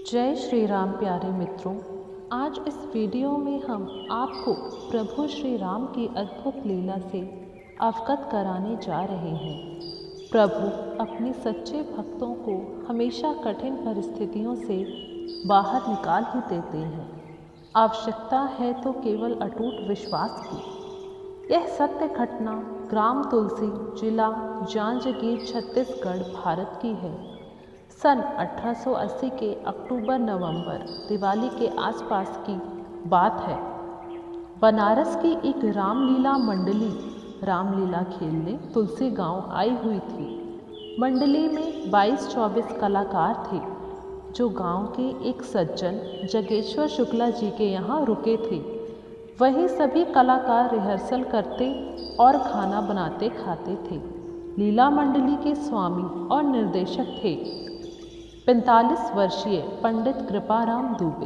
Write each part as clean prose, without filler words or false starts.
जय श्री राम प्यारे मित्रों। आज इस वीडियो में हम आपको प्रभु श्री राम की अद्भुत लीला से अवगत कराने जा रहे हैं। प्रभु अपने सच्चे भक्तों को हमेशा कठिन परिस्थितियों से बाहर निकाल ही देते हैं। आवश्यकता है तो केवल अटूट विश्वास की। यह सत्य घटना ग्राम तुलसी, जिला जांजगीर, छत्तीसगढ़, भारत की है। सन 1880 के अक्टूबर-नवंबर दिवाली के आसपास की बात है। बनारस की एक रामलीला मंडली रामलीला खेलने तुलसी गांव आई हुई थी। मंडली में 22-24 कलाकार थे जो गांव के एक सज्जन जगेश्वर शुक्ला जी के यहाँ रुके थे। वही सभी कलाकार रिहर्सल करते और खाना बनाते खाते थे। लीला मंडली के स्वामी और निर्देशक थे 45 वर्षीय पंडित कृपाराम दुबे।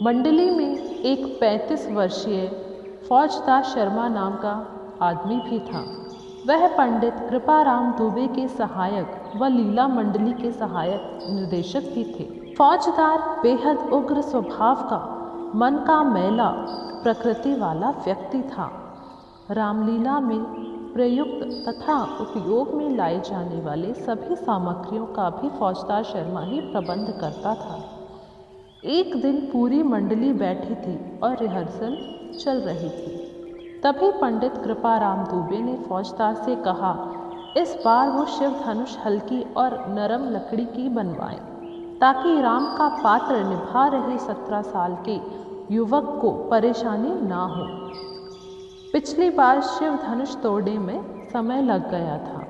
मंडली में एक 35 वर्षीय फौजदार शर्मा नाम का आदमी भी था। वह पंडित कृपाराम दुबे के सहायक व लीला मंडली के सहायक निर्देशक भी थे। फौजदार बेहद उग्र स्वभाव का, मन का मैला प्रकृति वाला व्यक्ति था। रामलीला में प्रयुक्त तथा उपयोग में लाए जाने वाले सभी सामग्रियों का भी फौजदार शर्मा ही प्रबंध करता था। एक दिन पूरी मंडली बैठी थी और रिहर्सल चल रही थी। तभी पंडित कृपाराम दुबे ने फौजदार से कहा, इस बार वो शिव धनुष हल्की और नरम लकड़ी की बनवाएं, ताकि राम का पात्र निभा रहे 17 साल के युवक को परेशानी ना हो। पिछली बार शिव धनुष तोड़ने में समय लग गया था।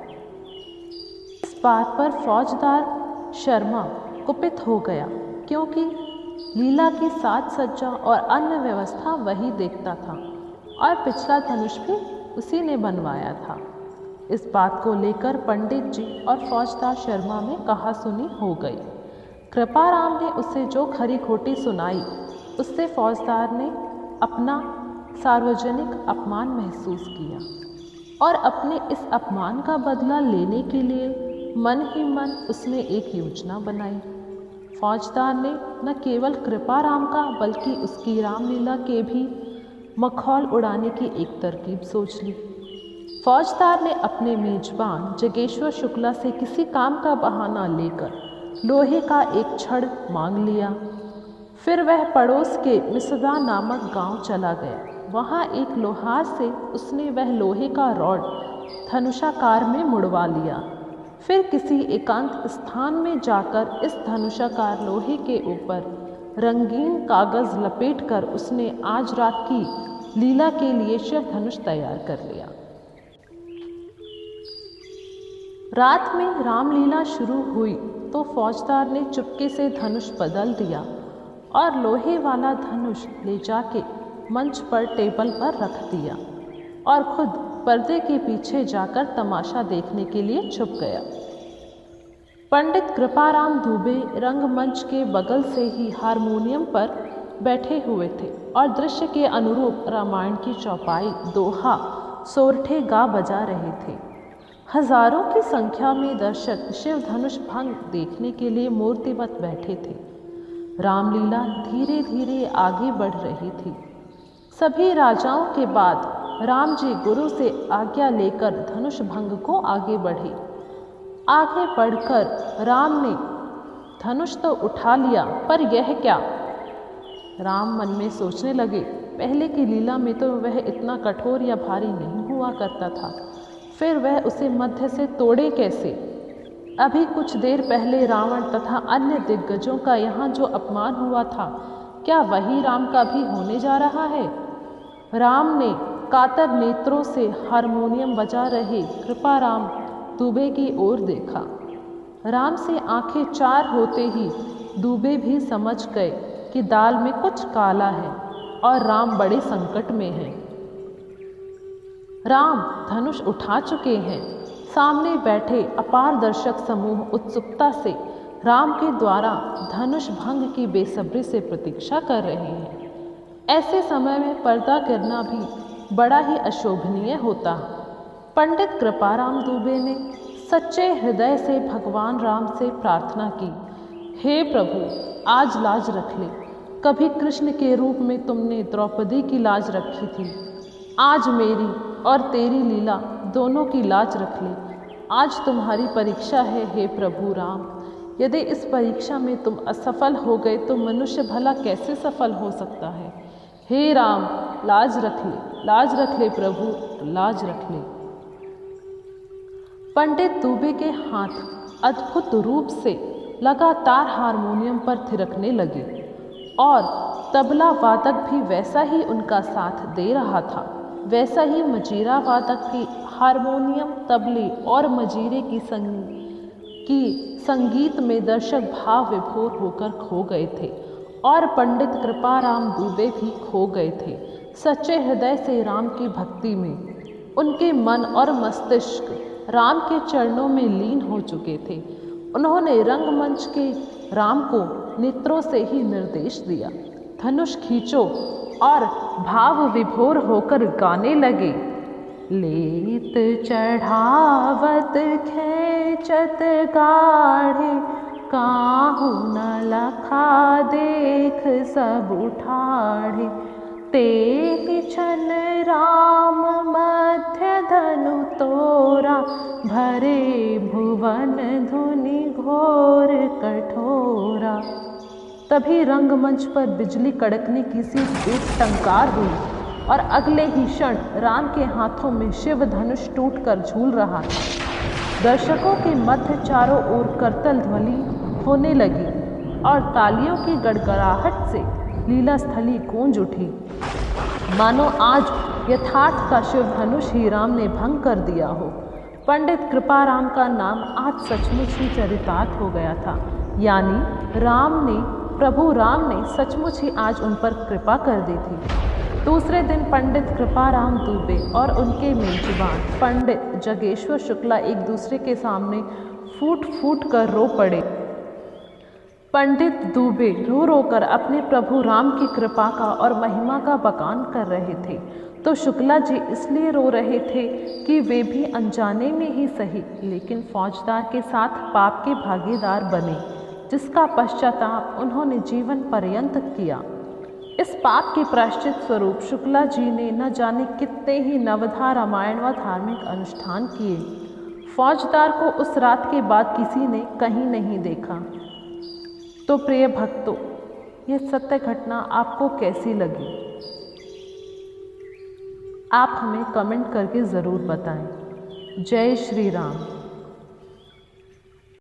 इस बात पर फौजदार शर्मा कुपित हो गया, क्योंकि लीला की साज सज्जा और अन्य व्यवस्था वही देखता था और पिछला धनुष भी उसी ने बनवाया था। इस बात को लेकर पंडित जी और फौजदार शर्मा में कहासुनी हो गई। कृपाराम ने उसे जो खरी खोटी सुनाई, उससे फौजदार ने अपना सार्वजनिक अपमान महसूस किया और अपने इस अपमान का बदला लेने के लिए मन ही मन उसने एक योजना बनाई। फौजदार ने न केवल कृपाराम का बल्कि उसकी रामलीला के भी मखौल उड़ाने की एक तरकीब सोच ली। फौजदार ने अपने मेजबान जगेश्वर शुक्ला से किसी काम का बहाना लेकर लोहे का एक छड़ मांग लिया। फिर वह पड़ोस के मिसदा नामक गांव चला गया। वहाँ एक लोहार से उसने वह लोहे का रॉड धनुषाकार में मुड़वा लिया। फिर किसी एकांत स्थान में जाकर इस धनुषाकार लोहे के ऊपर रंगीन कागज लपेटकर उसने आज रात की लीला के लिए शिव धनुष तैयार कर लिया। रात में रामलीला शुरू हुई तो फौजदार ने चुपके से धनुष बदल दिया और लोहे वाला धनुष ले जाके मंच पर टेबल पर रख दिया और खुद पर्दे के पीछे जाकर तमाशा देखने के लिए छुप गया। पंडित कृपाराम दुबे रंगमंच के बगल से ही हारमोनियम पर बैठे हुए थे और दृश्य के अनुरूप रामायण की चौपाई, दोहा, सोरठे गा बजा रहे थे। हजारों की संख्या में दर्शक शिव धनुष भंग देखने के लिए मूर्तिवत बैठे थे। रामलीला धीरे धीरे आगे बढ़ रही थी। सभी राजाओं के बाद राम जी गुरु से आज्ञा लेकर धनुष भंग को आगे बढ़े। आगे बढ़कर राम ने धनुष तो उठा लिया, पर यह क्या? राम मन में सोचने लगे, पहले की लीला में तो वह इतना कठोर या भारी नहीं हुआ करता था, फिर वह उसे मध्य से तोड़े कैसे? अभी कुछ देर पहले रावण तथा अन्य दिग्गजों का यहाँ जो अपमान हुआ था, क्या वही राम का भी होने जा रहा है? राम ने कातर नेत्रों से हारमोनियम बजा रहे कृपाराम दुबे की ओर देखा। राम से आंखें चार होते ही दुबे भी समझ गए कि दाल में कुछ काला है और राम बड़े संकट में हैं। राम धनुष उठा चुके हैं। सामने बैठे अपार दर्शक समूह उत्सुकता से राम के द्वारा धनुष भंग की बेसब्री से प्रतीक्षा कर रहे हैं। ऐसे समय में पर्दा गिरना भी बड़ा ही अशोभनीय होता। पंडित कृपाराम दुबे ने सच्चे हृदय से भगवान राम से प्रार्थना की, हे प्रभु, आज लाज रख ले। कभी कृष्ण के रूप में तुमने द्रौपदी की लाज रखी थी, आज मेरी और तेरी लीला दोनों की लाज रख ले। आज तुम्हारी परीक्षा है हे प्रभु राम। यदि इस परीक्षा में तुम असफल हो गए तो मनुष्य भला कैसे सफल हो सकता है। हे राम, लाज रख ले, लाज रख ले प्रभु, लाज रख ले। पंडित दुबे के हाथ अद्भुत रूप से लगातार हारमोनियम पर थिरकने लगे और तबला वादक भी वैसा ही उनका साथ दे रहा था। वैसा ही मजीरा वादक भी हारमोनियम, तबले और मजीरे की संगीत में दर्शक भाव विभोर होकर खो गए थे और पंडित कृपाराम दुबे भी खो गए थे सच्चे हृदय से राम की भक्ति में। उनके मन और मस्तिष्क राम के चरणों में लीन हो चुके थे। उन्होंने रंगमंच के राम को नेत्रों से ही निर्देश दिया, धनुष खींचो, और भाव विभोर होकर गाने लगे। लेत चढ़ावत खेचत गाढ़े, काहू न लखा देख सब उठाढ़े। ते छन राम मध्य धनु तोरा, भरे भुवन धुनि घोर कठोरा। तभी रंगमंच पर बिजली कड़कने की सी एक टंकार हुई और अगले ही क्षण राम के हाथों में शिव धनुष टूटकर झूल रहा था। दर्शकों के मध्य चारों ओर करतल ध्वनि होने लगी और तालियों की गड़गड़ाहट से लीला स्थली गूंज उठी, मानो आज यथार्थ का शिव धनुष ही राम ने भंग कर दिया हो। पंडित कृपाराम का नाम आज सचमुच ही चरितार्थ हो गया था, यानी प्रभु राम ने सचमुच ही आज उन पर कृपा कर दी थी। दूसरे दिन पंडित कृपाराम दुबे और उनके मेजबान पंडित जगेश्वर शुक्ला एक दूसरे के सामने फूट फूट कर रो पड़े। पंडित दुबे रो रो कर अपने प्रभु राम की कृपा का और महिमा का बखान कर रहे थे, तो शुक्ला जी इसलिए रो रहे थे कि वे भी अनजाने में ही सही लेकिन फौजदार के साथ पाप के भागीदार बने, जिसका पश्चाताप उन्होंने जीवन पर्यंत किया। इस पाप के प्रायश्चित स्वरूप शुक्ला जी ने न जाने कितने ही नवधा रामायण व धार्मिक अनुष्ठान किए। फौजदार को उस रात के बाद किसी ने कहीं नहीं देखा। तो प्रिय भक्तों, यह सत्य घटना आपको कैसी लगी? आप हमें कमेंट करके ज़रूर बताएं। जय श्री राम।